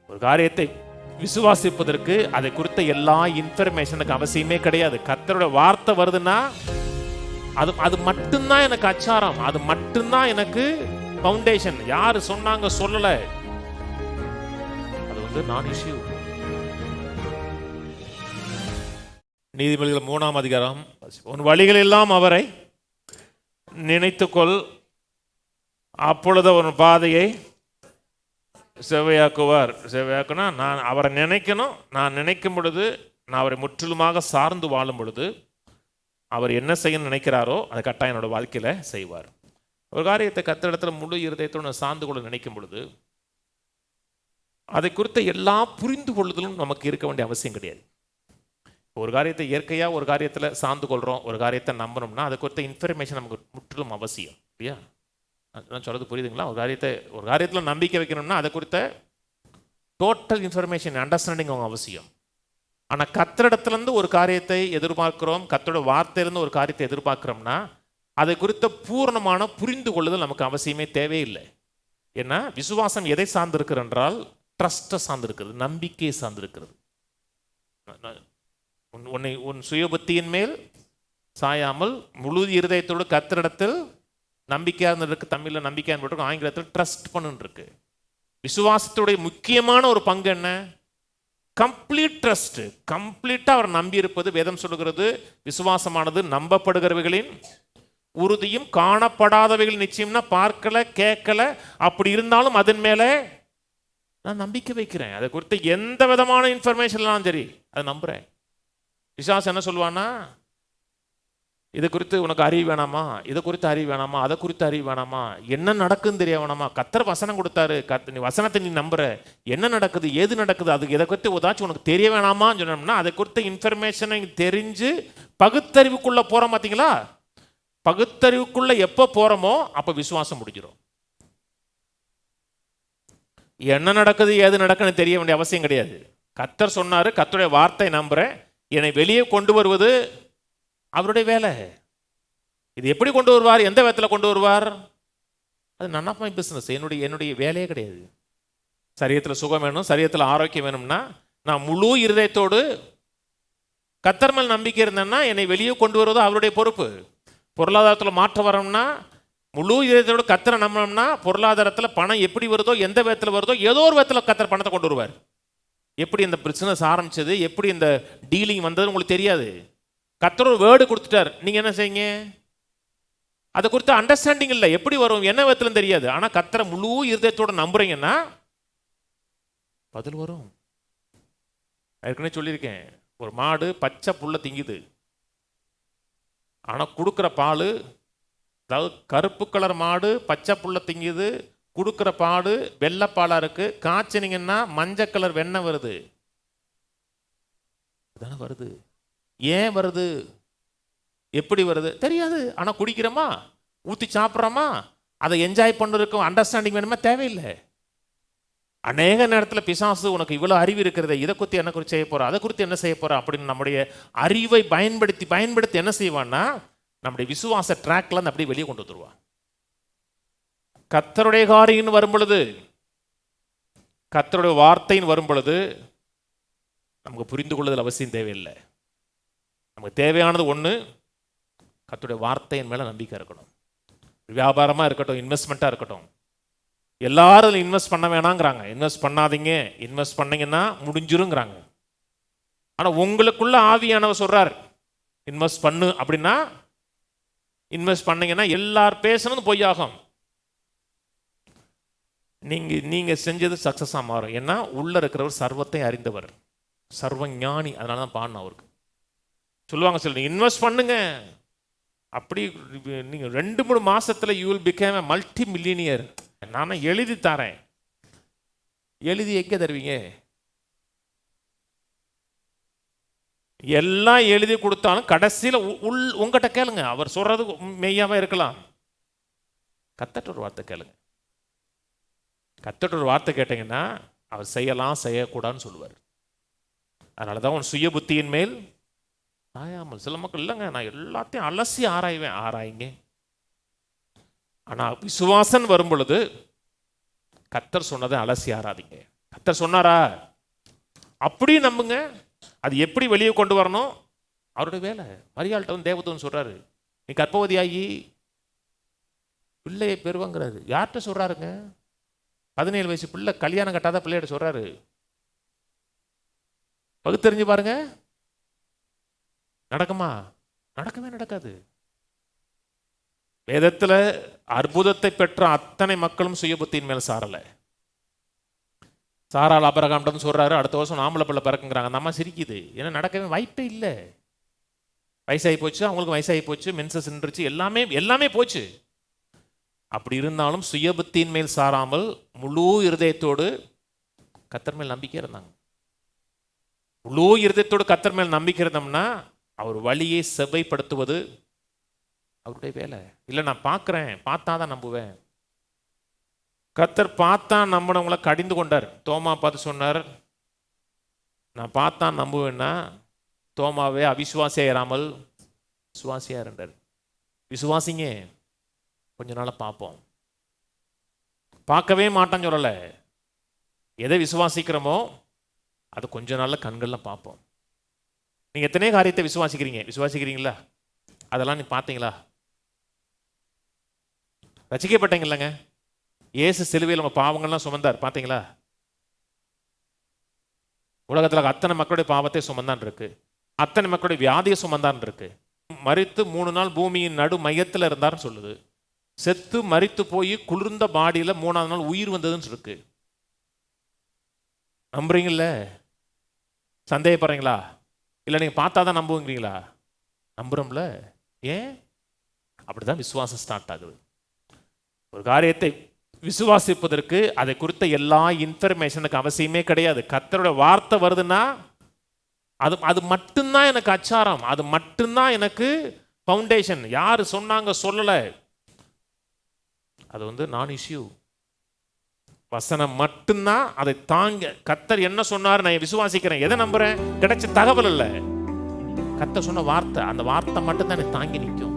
ஒரு காரியத்தை விசுவாசிப்பதற்கு அதை குறித்த எல்லா இன்ஃபர்மேஷனுக்கு அவசியமே கிடையாது. கர்த்தருடைய வார்த்தை வருதுன்னா அது மட்டும்தான் எனக்கு அச்சாரம், அது மட்டும்தான் எனக்கு ஃபவுண்டேஷன். யாரு சொன்னாங்க சொல்லல, அது வந்து நான் இஷ்யூ. நீதிமொழிகள் 3ஆம் அதிகாரம், உன் வழிகள் எல்லாம் அவரை நினைத்துக்கொள், அப்பொழுது அவன் பாதையை செவ்வையாக்குவார். செவ்வையாக்குனா நான் அவரை நினைக்கணும். நான் நினைக்கும் பொழுது, நான் அவரை முற்றிலுமாக சார்ந்து வாழும் பொழுது, அவர் என்ன செய்யணும்னு நினைக்கிறாரோ அதை கட்டாயம் என்னோட வாழ்க்கையில் செய்வார். ஒரு காரியத்தை கர்த்தரிடத்துல முழு இருதயத்தோடு நான் சார்ந்து கொள்ள நினைக்கும் பொழுது, அதை குறித்த எல்லா புரிந்து கொள்ளுதலும் நமக்கு இருக்க வேண்டிய அவசியம் கிடையாது. ஒரு காரியத்தை இயற்கையாக ஒரு காரியத்தில் சார்ந்து கொள்கிறோம், ஒரு காரியத்தை நம்பணும்னா அதை குறித்த இன்ஃபர்மேஷன் நமக்கு முற்றிலும் அவசியம் இல்லையா? நான் சொல்கிறது புரியுதுங்களா? ஒரு காரியத்தில் நம்பிக்கை வைக்கணும்னா அதை குறித்த டோட்டல் இன்ஃபர்மேஷன் அண்டர்ஸ்டாண்டிங் அவங்க அவசியம். ஆனால் கர்த்தரிடத்துலேருந்து ஒரு காரியத்தை எதிர்பார்க்கிறோம், கர்த்தரோட வார்த்தையிலேருந்து ஒரு காரியத்தை எதிர்பார்க்குறோம்னா அதை குறித்த பூர்ணமான புரிந்து கொள்ளுதல் நமக்கு அவசியமே தேவையில்லை. ஏன்னா விசுவாசம் எதை சார்ந்திருக்கிறது என்றால் ட்ரஸ்ட்டை சார்ந்திருக்கிறது, நம்பிக்கையை சார்ந்திருக்கிறது. உன் சுயபுத்தியின் மேல் சாயாமல் முழு இருதயத்தோடு கர்த்தரிடத்தில் நம்பிக்கையாக இருக்கு. தமிழில் நம்பிக்கையாக போட்டிருக்கு, ஆங்கிலத்தில் ட்ரஸ்ட் பண்ணுன்னு இருக்கு. விசுவாசத்துடைய முக்கியமான ஒரு பங்கு என்ன? Complete trust. கம்ப்ளீட்டாக அவர் நம்பி இருப்பது. வேதம் சொல்லுகிறது, விசுவாசமானது நம்பப்படுகிறவைகளின் உறுதியும் காணப்படாதவைகள் நிச்சயம்னா பார்க்கல கேட்கல, அப்படி இருந்தாலும் அதன் மேலே நான் நம்பிக்கை வைக்கிறேன். அதை குறித்து எந்த விதமான இன்ஃபர்மேஷன்லாம் சரி அதை நம்புகிறேன். விசுவாசம் என்ன சொல்லுவான்னா, இதை குறித்து உனக்கு அறிவு வேணாமா, இதை குறித்து அறிவு வேணாமா, அதை குறித்து அறிவு வேணாமா, என்ன நடக்குதுன்னு தெரிய வேணாமா, கர்த்தர் வசனம் கொடுத்தாரு, நீ வசனத்தை நீ நம்புற, என்ன நடக்குது ஏது நடக்குது, அதுக்கு இதை குறித்து ஏதாச்சும் உனக்கு தெரிய வேணாமான்னு சொன்னோம்னா அதை குறித்த இன்ஃபர்மேஷனை தெரிஞ்சு பகுத்தறிவுக்குள்ளே போகிறோம். பார்த்தீங்களா? பகுத்தறிவுக்குள்ளே எப்போ போகிறோமோ அப்போ விசுவாசம் முடிஞ்சிடும். என்ன நடக்குது ஏது நடக்குன்னு தெரிய வேண்டிய அவசியம் கிடையாது. கர்த்தர் சொன்னார், கர்த்தருடைய வார்த்தை நம்புகிறேன், என்னை வெளியே கொண்டு வருவது அவருடைய வேலை. இது எப்படி கொண்டு வருவார், எந்த விதத்தில் கொண்டு வருவார், அது நன் ஆஃப் மை பிஸ்னஸ், என்னுடைய வேலையே கிடையாது. சரீரத்தில் சுகம் வேணும், சரீரத்தில் ஆரோக்கியம் வேணும்னா நான் முழு இருதயத்தோடு கர்த்தர் மேல் நம்பிக்கை இருந்தேன்னா என்னை வெளியே கொண்டு வருவது அவருடைய பொறுப்பு. பொருளாதாரத்தில் மாற்றம் வரணும்னா முழு இதயத்தோடு கர்த்தரை நம்பினோம்னா பொருளாதாரத்தில் பணம் எப்படி வருதோ, எந்த விதத்தில் வருதோ, ஏதோ ஒரு விதத்தில் கர்த்தர் பணத்தை கொண்டு வருவார். எப்படி இந்த பிசினஸ் ஆரம்பிச்சது, எப்படி இந்த டீலிங் வந்தது உங்களுக்கு தெரியாது. கர்த்தர் ஒரு வேர்டு கொடுத்துட்டார், நீங்கள் என்ன செய்யுங்க, அதை குறித்த அண்டர்ஸ்டாண்டிங் இல்லை, எப்படி வரும் என்ன விதத்துலன்னு தெரியாது. ஆனால் கர்த்தரை முழு இருதயத்தோடு நம்புறீங்கன்னா பதில் வரும். ஏற்கனவே சொல்லியிருக்கேன், ஒரு மாடு பச்சை புல்லை திங்குது, ஆனால் கொடுக்குற பால், அதாவது கருப்பு கலர் மாடு பச்சை புல்லை திங்குது, கொடுக்குற பாடு வெள்ளைப்பாலாக இருக்குது. காய்ச்சினீங்கன்னா மஞ்சள் கலர் வெண்ணெய் வருது. அதான வருது. ஏன் வருது, எப்படி வருது தெரியாது. ஆனால் குடிக்கிறோமா, ஊற்றி சாப்பிட்றோமா, அதை என்ஜாய் பண்ணுறதுக்கும் அண்டர்ஸ்டாண்டிங் வேணுமா, தேவையில்லை. அநேக நேரத்தில் பிசாசு உனக்கு இவ்வளோ அறிவு இருக்கிறத, இதை குறித்து என்ன குறித்து செய்ய போகிறா, அதை குறித்து என்ன செய்ய போகிறா அப்படின்னு நம்முடைய அறிவை பயன்படுத்தி என்ன செய்வான்னா நம்முடைய விசுவாச ட்ராக்ல அப்படி வெளியே கொண்டு வந்துருவான். கர்த்தருடைய காரியம் வரும் பொழுது, கர்த்தருடைய வார்த்தைன்னு வரும் பொழுது நமக்கு புரிந்து கொள்ளுதல் அவசியம் தேவையில்லை. நமக்கு தேவையானது ஒன்று, கர்த்தருடைய வார்த்தையின் மேலே நம்பிக்கை இருக்கணும். வியாபாரமாக இருக்கட்டும், இன்வெஸ்ட்மெண்ட்டாக இருக்கட்டும், எல்லாரும் இன்வெஸ்ட் பண்ண வேணாங்கிறாங்க. இன்வெஸ்ட் பண்ணாதீங்க, இன்வெஸ்ட் பண்ணீங்கன்னா முடிஞ்சிருங்கிறாங்க. ஆனால் உங்களுக்குள்ள ஆவியானவர் சொல்கிறார் இன்வெஸ்ட் பண்ணு அப்படின்னா, இன்வெஸ்ட் பண்ணீங்கன்னா எல்லார் பேசணும் பொய்யாகும். நீங்கள் செஞ்சது சக்ஸஸாக மாறும். ஏன்னா உள்ளே இருக்கிறவர் சர்வத்தை அறிந்தவர், சர்வ ஞானி. அதனால தான் பாடின அவருக்கு சொல்லுவாங்க, சொல்லுங்க இன்வெஸ்ட் பண்ணுங்க, அப்படி நீங்கள் 2-3 மாதத்தில் you will become a multi millionaire. நான் எழுதி தரேன். எழுதி எங்கே தருவீங்க? எல்லாம் எழுதி கொடுத்தாலும் கடைசியில் உங்கள்கிட்ட கேளுங்க. அவர் சொல்றது மெய்யாவே இருக்கலாம். கர்த்தர் ஒரு வார்த்தை கேளுங்க. கர்த்தர் ஒரு வார்த்தை கேட்டீங்கன்னா அவர் செய்யலாம் செய்யக்கூடாதுன்னு சொல்லுவார். அதனால தான் உன் சுய புத்தியின் மேல் ஆயாமல். சில மக்கள் இல்லைங்க, நான் எல்லாத்தையும் அலசி ஆராய்வேன். ஆராய்ங்க. ஆனால் விசுவாசம் வரும் பொழுது கர்த்தர் சொன்னதை அலசி ஆராதிங்க. கர்த்தர் சொன்னாரா அப்படி நம்புங்க. அது எப்படி வெளியே கொண்டு வரணும் அவருடைய வேலை. மரியாள்கிட்ட வந்து தேவதூதன் சொல்றாரு, நீ கர்ப்பவதியாகி பிள்ளையை பெறுவாங்கிறாரு. யார்கிட்ட சொல்றாருங்க? 17 வயசு பிள்ளை, கல்யாணம் கட்டாத பிள்ளைகிட்ட சொல்றாரு. பகுத்தறிஞ்சு பாருங்க, நடக்குமா? நடக்கவே நடக்காது. வேதத்தில் அற்புதத்தை பெற்ற அத்தனை மக்களும் சுயபுத்தியின் மேல் சாரல. சாரால் ஆபிரகாம்கிட்ட சொல்றாரு, அடுத்த வருஷம் ஆம்பளை பிள்ளை பிறக்குங்கிறாங்க. அந்த அம்மா சிரிக்குது. ஏன்னா நடக்கவே வாய்ப்பே இல்லை. வயசாகி போச்சு, அவங்களுக்கு வயசாகி போச்சு, மென்சஸ் நின்றுச்சு, எல்லாமே போச்சு. அப்படி இருந்தாலும் சுயபுத்தியின் மேல் சாராமல் முழு இருதயத்தோடு கர்த்தர் மேல் நம்பிக்கை இருந்தாங்க. முழு இருதயத்தோடு கர்த்தர் மேல் நம்பிக்கை இருந்தோம்னா அவர் வழியை செவ்வைப்படுத்துவது அவருடைய வேலை. இல்லை நான் பார்க்குறேன், பார்த்தா தான் நம்புவேன். கர்த்தர் பார்த்தா நம்பினவங்கள கடிந்து கொண்டார். தோமா பார்த்து சொன்னார், நான் பார்த்தா நம்புவேன்னா தோமாவே அவிசுவாசியாக இராமல் விசுவாசியாக இருந்தார். விசுவாசிங்க, கொஞ்ச நாளாக பார்ப்போம். பார்க்கவே மாட்டான்னு சொல்லலை. எதை விசுவாசிக்கிறோமோ அது கொஞ்ச நாளில் கண்களில் பார்ப்போம். நீங்கள் எத்தனை காரியத்தை விசுவாசிக்கிறீங்களா? அதெல்லாம் நீ பார்த்தீங்களா? ரசிக்கப்பட்டீங்க இல்லைங்க? இயேசு சிலுவையில் நம்ம பாவங்கள்லாம் சுமந்தார், பார்த்தீங்களா? உலகத்தில் அத்தனை மக்களுடைய பாவத்தை சுமந்தான் இருக்கு, அத்தனை மக்களுடைய வியாதியை சுமந்தான் இருக்கு. மரித்து 3 நாள் பூமியின் நடு மையத்தில் இருந்தார்னு சொல்லுது. செத்து மரித்து போய் குளிர்ந்த பாடியில் 3ஆவது நாள் உயிர் வந்ததுன்னு இருக்கு. நம்புறீங்கள? சந்தேகப்படுறீங்களா? இல்லை நீங்கள் பார்த்தா தான் நம்புவீங்களா? நம்புறோம்ல. ஏன்? அப்படிதான் விசுவாசம் ஸ்டார்ட் ஆகுது. ஒரு காரியத்தை விசுவாசிப்பதற்கு அதை குறித்த எல்லா இன்ஃபர்மேஷனுக்கு அவசியமே கிடையாது. கர்த்தருடைய வார்த்தை வருதுன்னா அது மட்டும்தான் எனக்கு அச்சாரம், அது மட்டும்தான் எனக்கு ஃபவுண்டேஷன். யார் சொன்னாங்க சொல்லலை, அது நான் இஷ்யூ. வசனம் மட்டும்தான் அதை தாங்க. கர்த்தர் என்ன சொன்னார் நான் விசுவாசிக்கிறேன். எதை நம்புறேன்? கிடைச்ச தகவல் இல்லை, கர்த்தர் சொன்ன வார்த்தை. அந்த வார்த்தை மட்டும்தான் எனக்கு தாங்கி நிற்கும்.